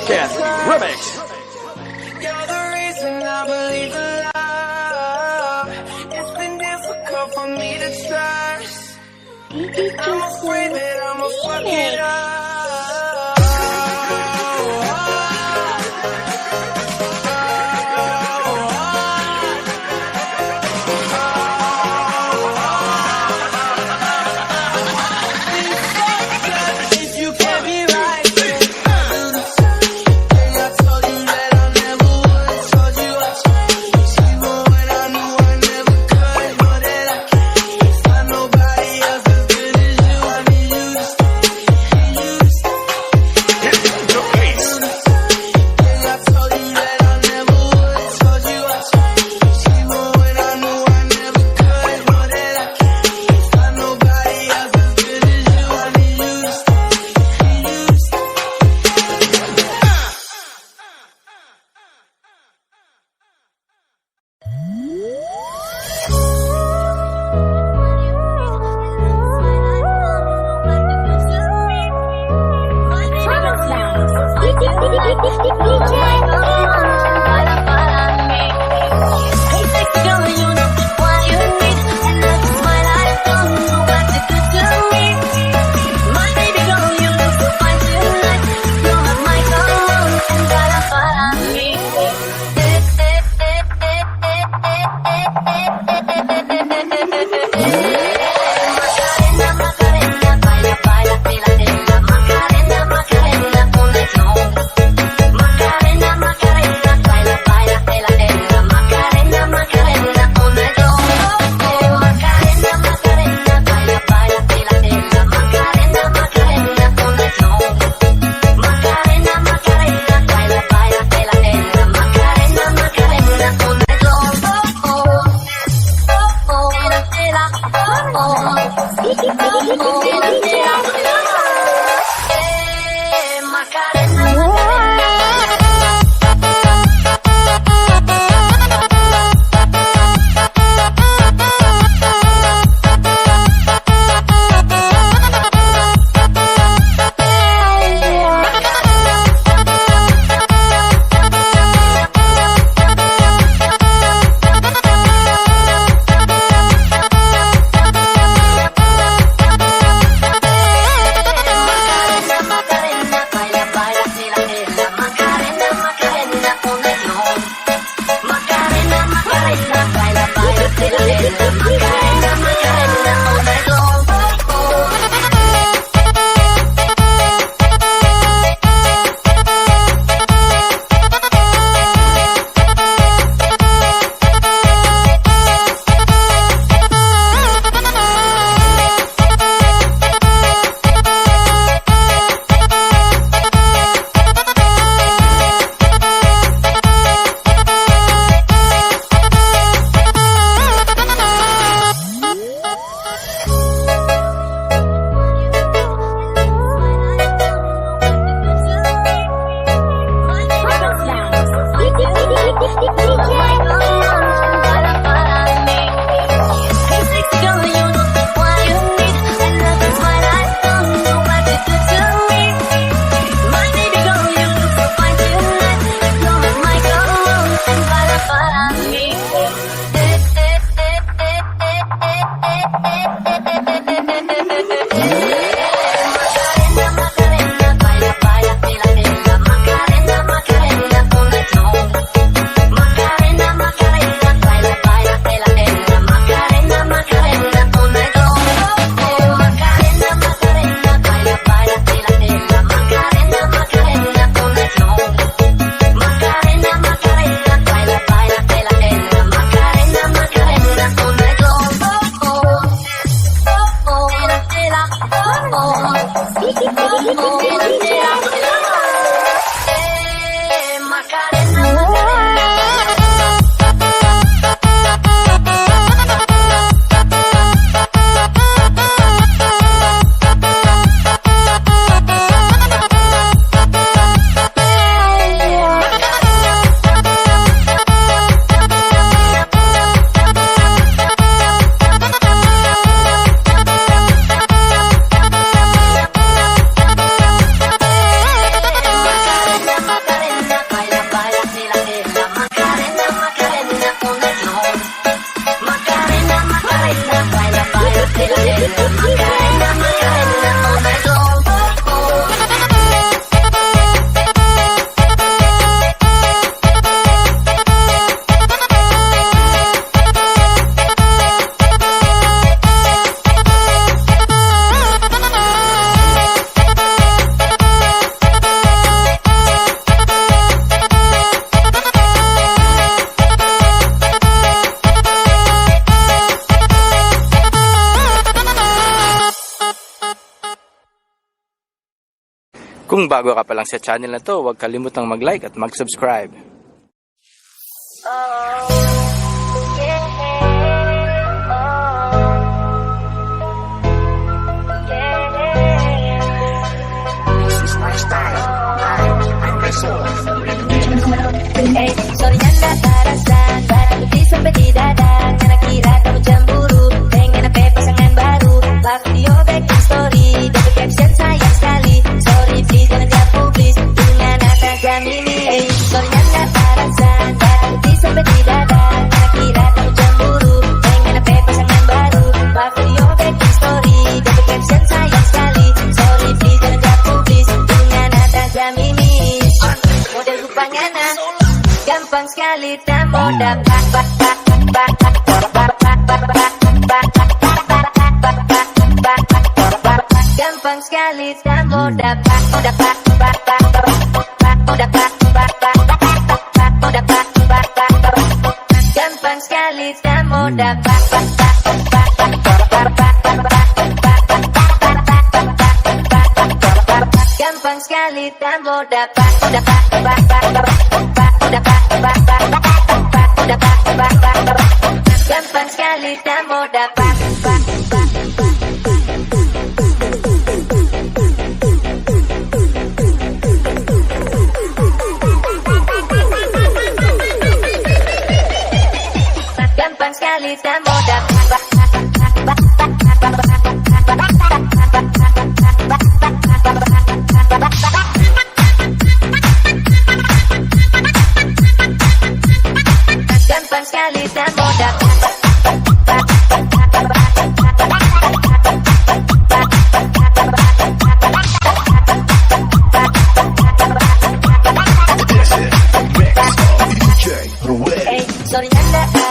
Weekend Remix. You're the reason I believe in love. It's been difficult for me to trust. I'm afraid that I'ma fuck it up. Kung bago ka pa lang sa channel na to, huwag kalimutang mag-like at mag-subscribe. Hey, sorry nyanda tarasan, baru di sampai di dadang. Karena kira kamu cemburu, pengen apa pasangan baru. Waktu di back story, double caption sayang sekali. Sorry please jangan jawab publis dengan atas jam ini. Hey, sorry nyanda tarasan, baru di sampai di dadang. Karena kira kamu cemburu, pengen apa pasangan baru. Waktu di back story, double caption sayang sekali. Sorry please jangan jawab publis dengan atas jam ini. Model rupanya nah gampang sekali tak mau dapat. Gampang sekali tak mau dapat. Gampang sekali tak mau dapat. Gampang sekali tak mau dapat. Gampang sekali tak mau dapat. Gampang sekali tak mau dapat. Gampang sekali tak mau dapat. Hey, sorry nyanda